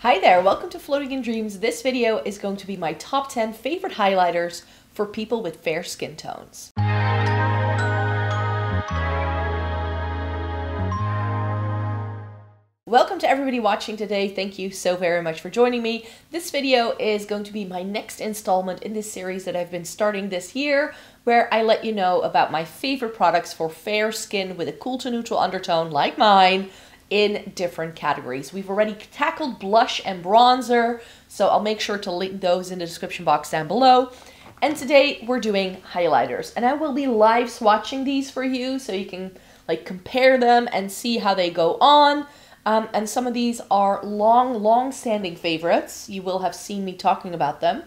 Hi there, welcome to Floating in Dreams. This video is going to be my top 10 favorite highlighters for people with fair skin tones. Welcome to everybody watching today. Thank you so very much for joining me. This video is going to be my next installment in this series that I've been starting this year, where I let you know about my favorite products for fair skin with a cool to neutral undertone like mine, in different categories. We've already tackled blush and bronzer, so I'll make sure to link those in the description box down below. And today we're doing highlighters, and I will be live swatching these for you so you can like compare them and see how they go on. And some of these are long-standing favorites. You will have seen me talking about them.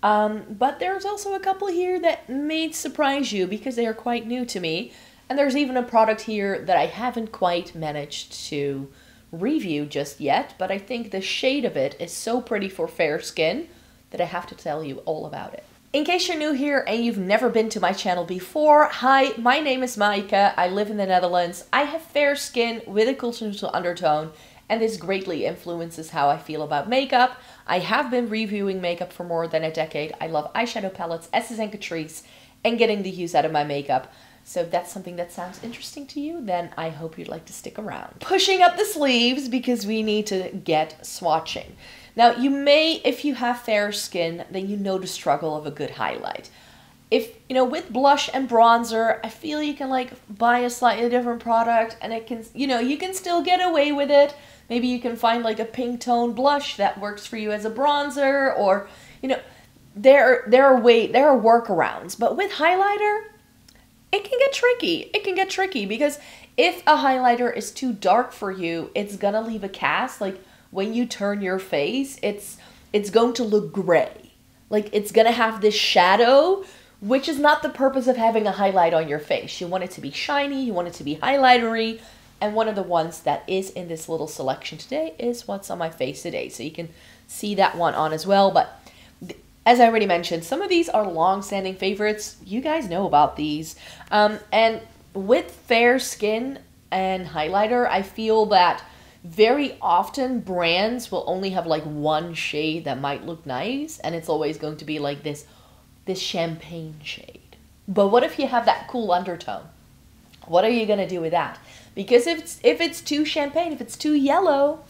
But there's also a couple here that may surprise you because they are quite new to me. And there's even a product here that I haven't quite managed to review just yet, but I think the shade of it is so pretty for fair skin that I have to tell you all about it. In case you're new here and you've never been to my channel before, hi, my name is Maaike, I live in the Netherlands, I have fair skin with a cool to neutral undertone, and this greatly influences how I feel about makeup. I have been reviewing makeup for more than a decade. I love eyeshadow palettes, Esses and Catrice, and getting the use out of my makeup. So if that's something that sounds interesting to you, then I hope you'd like to stick around. Pushing up the sleeves because we need to get swatching. Now you may, if you have fair skin, then you know the struggle of a good highlight. If, you know, with blush and bronzer, I feel you can like buy a slightly different product and it can, you know, you can still get away with it. Maybe you can find like a pink tone blush that works for you as a bronzer, or, you know, there are workarounds. But with highlighter, it can get tricky. It can get tricky because if a highlighter is too dark for you, it's gonna leave a cast. Like when you turn your face, it's going to look gray. Like it's gonna have this shadow, which is not the purpose of having a highlight on your face. You want it to be shiny, you want it to be highlightery, and one of the ones that is in this little selection today is what's on my face today. So you can see that one on as well, but as I already mentioned, some of these are long-standing favorites. You guys know about these. And with fair skin and highlighter, I feel that very often brands will only have like one shade that might look nice, and it's always going to be like this champagne shade. But what if you have that cool undertone? What are you gonna do with that? Because if it's too champagne, if it's too yellow,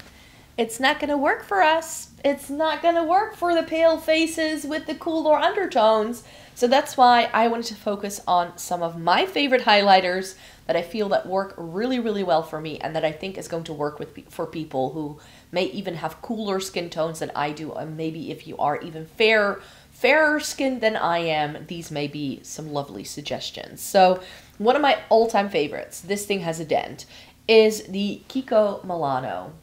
it's not gonna work for us. It's not gonna work for the pale faces with the cooler undertones. So that's why I wanted to focus on some of my favorite highlighters that I feel that work really, really well for me, and that I think is going to work for people who may even have cooler skin tones than I do, and maybe if you are even fairer skinned than I am, these may be some lovely suggestions. So one of my all-time favorites, this thing has a dent, is the Kiko Milano.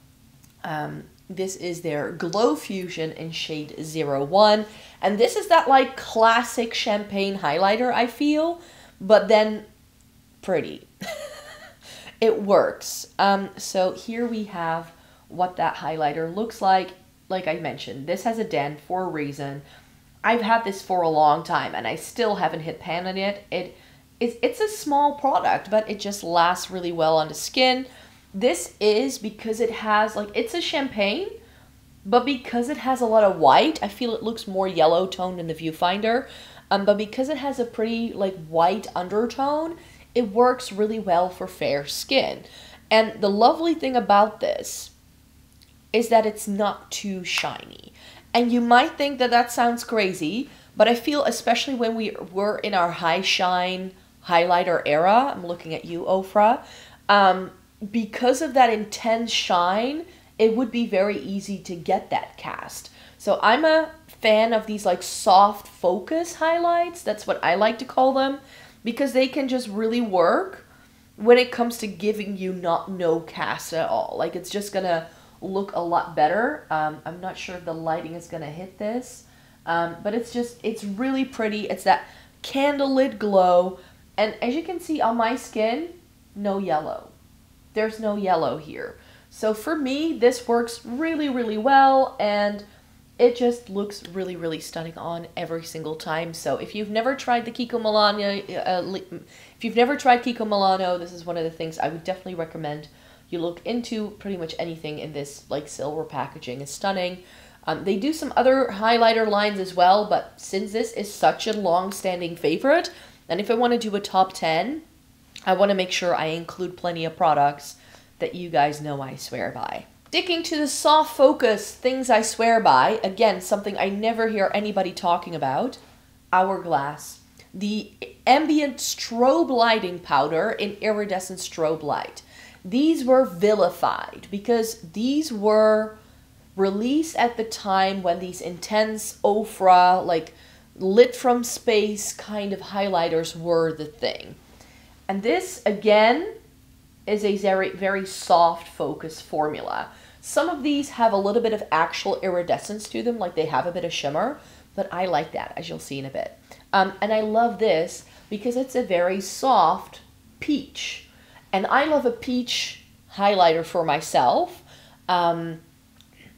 This is their Glow Fusion in shade 01. And this is that like classic champagne highlighter, I feel, but then pretty. It works. So here we have what that highlighter looks like. Like I mentioned, this has a dent for a reason. I've had this for a long time and I still haven't hit pan on it. It's a small product, but it just lasts really well on the skin. This is because it has, like, it's a champagne, but because it has a lot of white, I feel it looks more yellow toned in the viewfinder. But because it has a pretty, like, white undertone, it works really well for fair skin. And the lovely thing about this is that it's not too shiny. And you might think that that sounds crazy, but I feel especially when we were in our high shine highlighter era, I'm looking at you, Ofra, because of that intense shine, it would be very easy to get that cast. So I'm a fan of these like soft focus highlights. That's what I like to call them, because they can just really work when it comes to giving you no cast at all. Like it's just gonna look a lot better. I'm not sure if the lighting is gonna hit this, but it's really pretty. It's that candlelit glow. And as you can see on my skin, no yellow. There's no yellow here. So for me, this works really, really well, and it just looks really, really stunning on every single time. So if you've never tried the Kiko Milano, this is one of the things I would definitely recommend you look into pretty much anything in this like silver packaging is stunning. They do some other highlighter lines as well, but since this is such a long-standing favorite, and if I want to do a top 10, I want to make sure I include plenty of products that you guys know I swear by. Sticking to the soft focus things I swear by, again, something I never hear anybody talking about, Hourglass. The Ambient Strobe Lighting Powder in Iridescent Strobe Light. These were vilified because these were released at the time when these intense Ofra, like lit from space kind of highlighters were the thing. And this, again, is a very, very soft focus formula. Some of these have a little bit of actual iridescence to them, like they have a bit of shimmer, but I like that, as you'll see in a bit. And I love this because it's a very soft peach. And I love a peach highlighter for myself.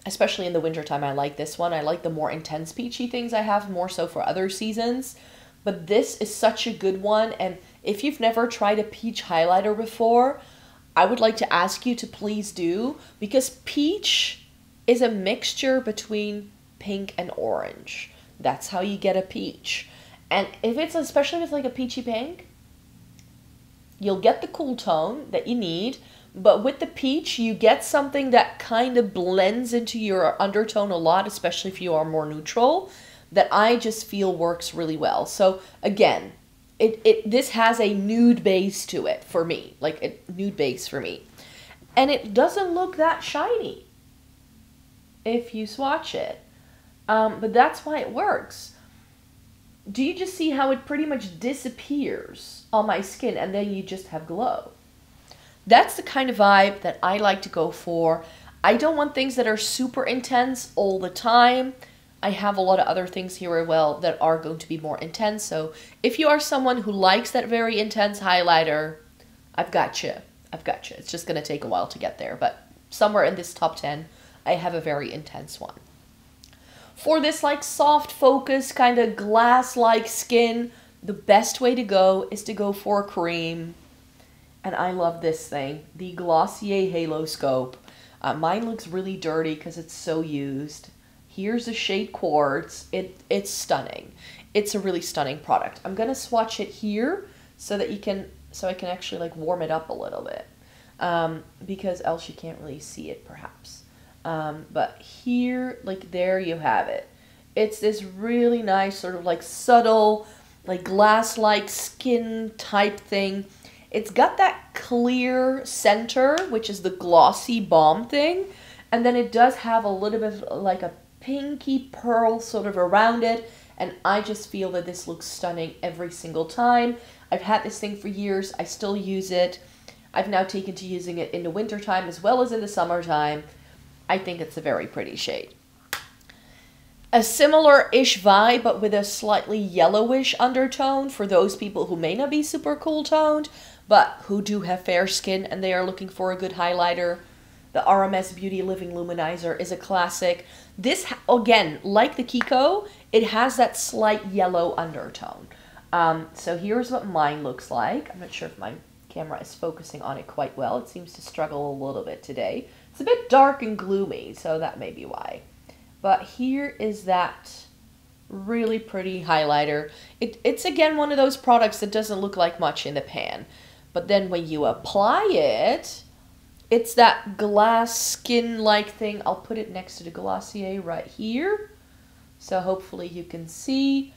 Especially in the wintertime, I like this one. I like the more intense peachy things I have more so for other seasons. But this is such a good one. And if you've never tried a peach highlighter before, I would like to ask you to please do. Because peach is a mixture between pink and orange. That's how you get a peach. And if it's, especially if it's like a peachy pink, you'll get the cool tone that you need. But with the peach, you get something that kind of blends into your undertone a lot, especially if you are more neutral, that I just feel works really well. So again, this has a nude base to it for me, like a nude base for me. And it doesn't look that shiny if you swatch it. But that's why it works. Do you just see how it pretty much disappears on my skin and then you just have glow? That's the kind of vibe that I like to go for. I don't want things that are super intense all the time. I have a lot of other things here as well that are going to be more intense. So if you are someone who likes that very intense highlighter, I've got you. I've got you. It's just going to take a while to get there. But somewhere in this top 10, I have a very intense one. For this like soft focus, kind of glass-like skin, the best way to go is to go for a cream. And I love this thing, the Glossier Haloscope. Mine looks really dirty because it's so used. Here's the shade Quartz. It's stunning. It's a really stunning product. I'm gonna swatch it here so that I can actually like warm it up a little bit, because else you can't really see it perhaps. But here, like there you have it. It's this really nice sort of like subtle, like glass-like skin type thing. It's got that clear center, which is the glossy balm thing. And then it does have a little bit of like a pinky pearl sort of around it. And I just feel that this looks stunning every single time. I've had this thing for years. I still use it. I've now taken to using it in the wintertime as well as in the summertime. I think it's a very pretty shade. A similar-ish vibe, but with a slightly yellowish undertone for those people who may not be super cool toned, but who do have fair skin and they are looking for a good highlighter. The RMS Beauty Living Luminizer is a classic. This, again, like the Kiko, it has that slight yellow undertone. So here's what mine looks like. I'm not sure if my camera is focusing on it quite well. It seems to struggle a little bit today. It's a bit dark and gloomy, so that may be why. But here is that really pretty highlighter. It's again one of those products that doesn't look like much in the pan. But then when you apply it, it's that glass skin-like thing. I'll put it next to the Glossier right here. So hopefully you can see.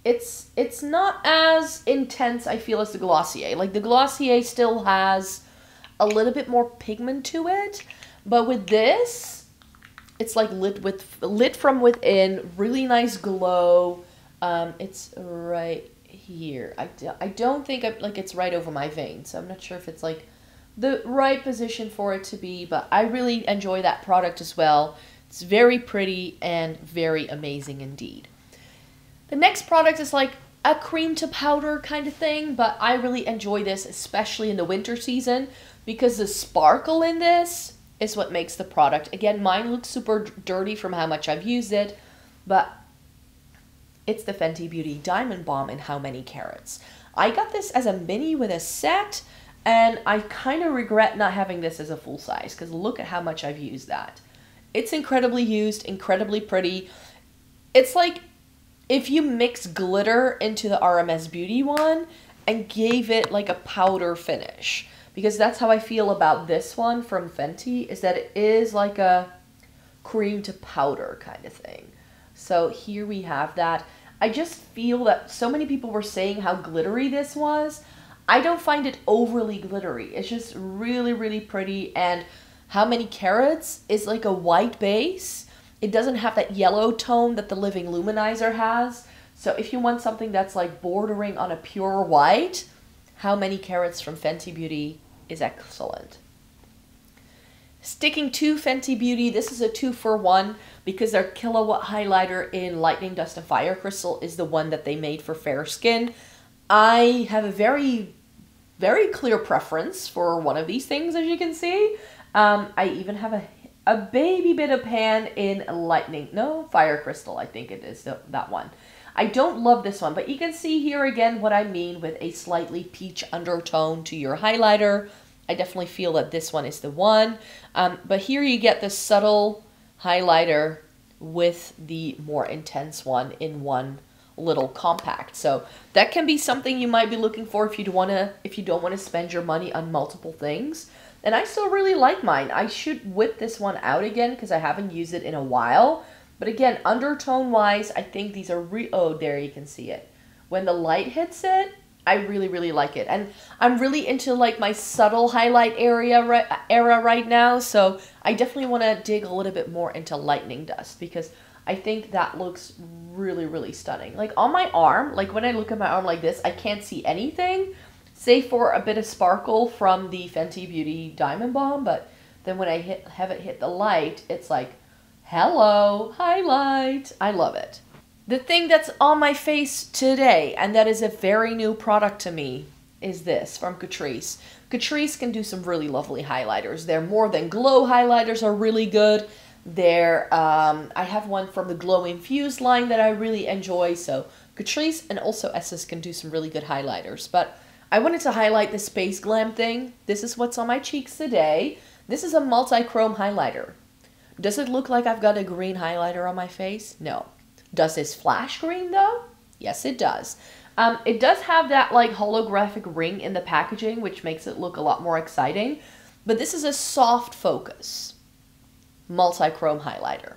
It's not as intense, I feel, as the Glossier. Like the Glossier still has a little bit more pigment to it. But with this, it's like lit from within, really nice glow. It's right here. I don't think it's right over my vein, so I'm not sure if it's like the right position for it to be, but I really enjoy that product as well. It's very pretty and very amazing indeed. The next product is like a cream to powder kind of thing, but I really enjoy this, especially in the winter season, because the sparkle in this is what makes the product. Again, mine looks super dirty from how much I've used it, but it's the Fenty Beauty Diamond Balm in How Many Carats. I got this as a mini with a set. And I kind of regret not having this as a full size because look at how much I've used that. It's incredibly used, incredibly pretty. It's like if you mix glitter into the RMS Beauty one and gave it like a powder finish. Because that's how I feel about this one from Fenty, is that it is like a cream to powder kind of thing. So here we have that. I just feel that so many people were saying how glittery this was. I don't find it overly glittery. It's just really, really pretty. And how many carats is like a white base. It doesn't have that yellow tone that the Living Luminizer has. So if you want something that's like bordering on a pure white, How Many Carats from Fenty Beauty is excellent. Sticking to Fenty Beauty, this is a 2-for-1 because their Kilowatt highlighter in Lightning Dust and Fire Crystal is the one that they made for fair skin. I have a very, very clear preference for one of these things, as you can see. I even have a baby bit of pan in Fire Crystal, I think it is that one. I don't love this one, but you can see here again what I mean with a slightly peach undertone to your highlighter. I definitely feel that this one is the one. But here you get the subtle highlighter with the more intense one in one little compact. So that can be something you might be looking for if you don't want to spend your money on multiple things. And I still really like mine. I should whip this one out again because I haven't used it in a while. But again, undertone wise, I think these are oh, there you can see it. When the light hits it, I really, really like it. And I'm really into like my subtle highlight era right now. So I definitely want to dig a little bit more into Lightning Dust because I think that looks really, really stunning. Like on my arm, like when I look at my arm like this, I can't see anything, save for a bit of sparkle from the Fenty Beauty Diamond Bomb. But then when I have it hit the light, it's like, hello, highlight. I love it. The thing that's on my face today, and that is a very new product to me, is this from Catrice. Catrice can do some really lovely highlighters. Their More Than Glow highlighters are really good. I have one from the Glow Infused line that I really enjoy. So Catrice and also Essence can do some really good highlighters. But I wanted to highlight the Space Glam thing. This is what's on my cheeks today. This is a multi-chrome highlighter. Does it look like I've got a green highlighter on my face? No. Does this flash green though? Yes, it does. It does have that like holographic ring in the packaging, which makes it look a lot more exciting. But this is a soft focus multi-chrome highlighter.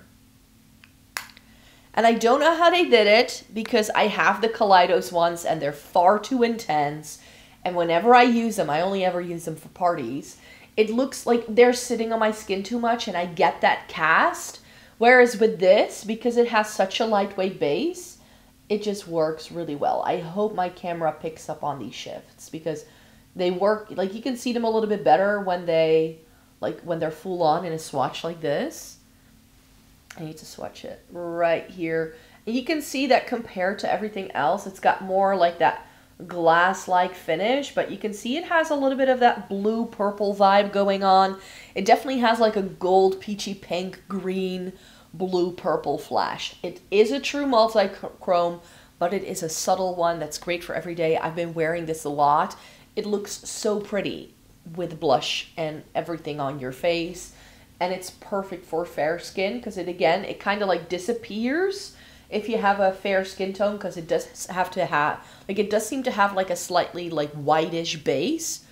And I don't know how they did it because I have the Kaleidos ones and they're far too intense. And whenever I use them, I only ever use them for parties. It looks like they're sitting on my skin too much and I get that cast. Whereas with this, because it has such a lightweight base, it just works really well. I hope my camera picks up on these shifts because they work, like you can see them a little bit better when they're full on in a swatch like this. I need to swatch it right here. And you can see that compared to everything else, it's got more like that glass-like finish, but you can see it has a little bit of that blue-purple vibe going on. It definitely has like a gold, peachy, pink, green, blue-purple flash. It is a true multi-chrome, but it is a subtle one that's great for every day. I've been wearing this a lot. It looks so pretty with blush and everything on your face, and it's perfect for fair skin because it kind of like disappears if you have a fair skin tone, because it does seem to have like a slightly like whitish base,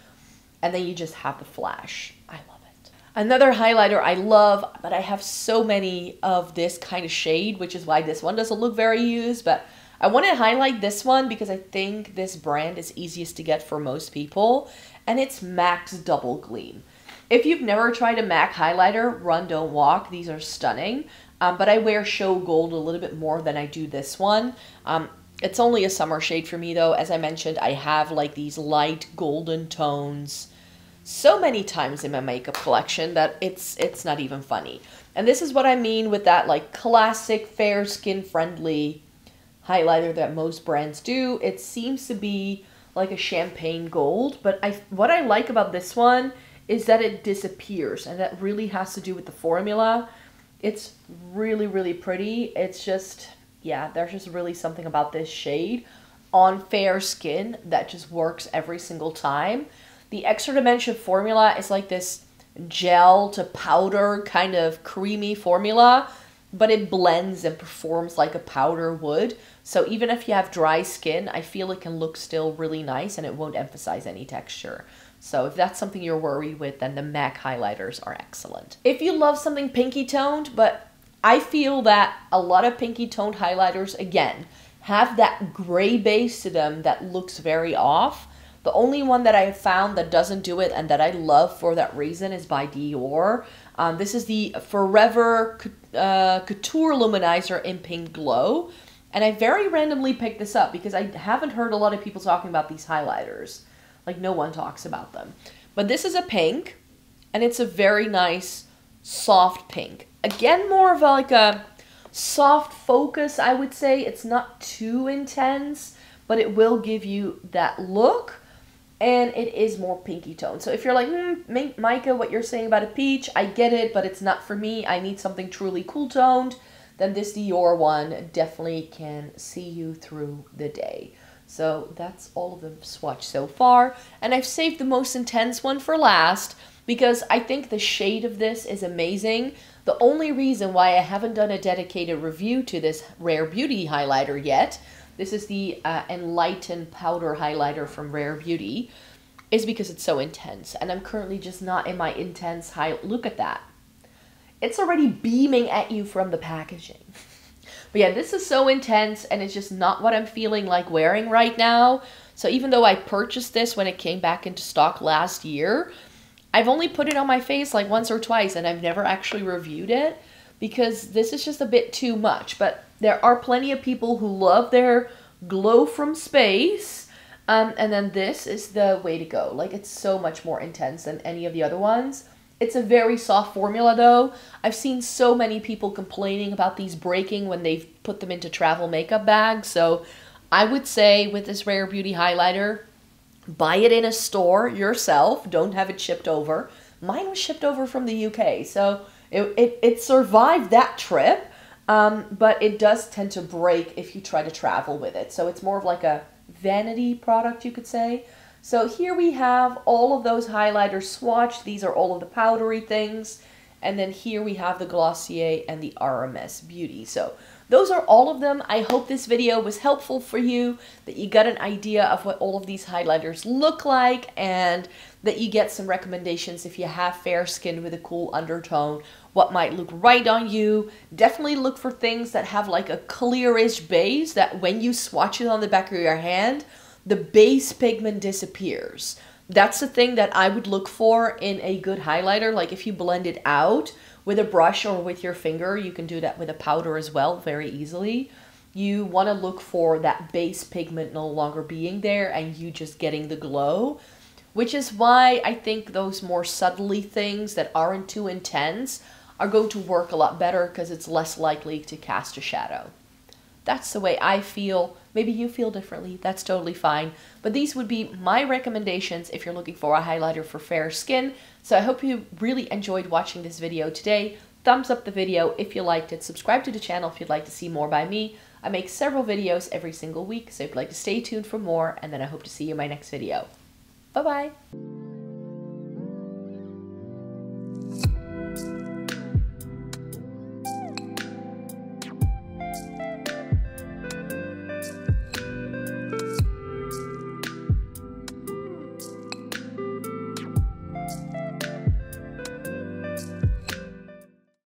and then you just have the flash. I love it. Another highlighter I love, but I have so many of this kind of shade, which is why this one doesn't look very used, but I want to highlight this one because I think this brand is easiest to get for most people, and it's MAC's Double Gleam. If you've never tried a MAC highlighter, Run Don't Walk, these are stunning. But I wear Show Gold a little bit more than I do this one. It's only a summer shade for me though. As I mentioned, I have like these light golden tones so many times in my makeup collection that it's not even funny. And this is what I mean with that like classic fair skin friendly highlighter that most brands do. It seems to be like a champagne gold, but what I like about this one is that it disappears, and that really has to do with the formula. It's really, really pretty. It's just, yeah, there's just really something about this shade on fair skin that just works every single time. The Extra Dimension formula is like this gel to powder kind of creamy formula, but it blends and performs like a powder would. So even if you have dry skin, I feel it can look still really nice and it won't emphasize any texture. So if that's something you're worried with, then the MAC highlighters are excellent. If you love something pinky toned, but I feel that a lot of pinky toned highlighters, again, have that gray base to them that looks very off. The only one that I have found that doesn't do it and that I love for that reason is by Dior. This is the Forever Couture Luminizer in Pink Glow. And I very randomly picked this up because I haven't heard a lot of people talking about these highlighters. Like, no one talks about them. But this is a pink, and it's a very nice, soft pink. Again, more of like a soft focus, I would say. It's not too intense, but it will give you that look, and it is more pinky tone. So if you're like, Micah, what you're saying about a peach, I get it, but it's not for me. I need something truly cool toned. Then this Dior one definitely can see you through the day. So that's all of the swatch so far. And I've saved the most intense one for last because I think the shade of this is amazing. The only reason why I haven't done a dedicated review to this Rare Beauty highlighter yet, this is the Enlighten Powder Highlighter from Rare Beauty, is because it's so intense. And I'm currently just not in my intense look at that. It's already beaming at you from the packaging. But yeah, this is so intense and it's just not what I'm feeling like wearing right now. So even though I purchased this when it came back into stock last year, I've only put it on my face like once or twice and I've never actually reviewed it because this is just a bit too much. But there are plenty of people who love their glow from space. And then this is the way to go. Like, it's so much more intense than any of the other ones. It's a very soft formula though. I've seen so many people complaining about these breaking when they've put them into travel makeup bags. So I would say with this Rare Beauty highlighter, buy it in a store yourself. Don't have it shipped over. Mine was shipped over from the UK. So it survived that trip. But it does tend to break if you try to travel with it. So it's more of like a vanity product, you could say. So here we have all of those highlighters swatched. These are all of the powdery things. And then here we have the Glossier and the RMS Beauty. So those are all of them. I hope this video was helpful for you, that you got an idea of what all of these highlighters look like, and that you get some recommendations if you have fair skin with a cool undertone, what might look right on you. Definitely look for things that have like a clearish base that when you swatch it on the back of your hand, the base pigment disappears. That's the thing that I would look for in a good highlighter. Like if you blend it out with a brush or with your finger, you can do that with a powder as well very easily. You want to look for that base pigment no longer being there and you just getting the glow, which is why I think those more subtly things that aren't too intense are going to work a lot better because it's less likely to cast a shadow. That's the way I feel. Maybe you feel differently. That's totally fine. But these would be my recommendations if you're looking for a highlighter for fair skin. So I hope you really enjoyed watching this video today. Thumbs up the video if you liked it. Subscribe to the channel if you'd like to see more by me. I make several videos every single week, so if you'd like to stay tuned for more, and then I hope to see you in my next video. Bye-bye.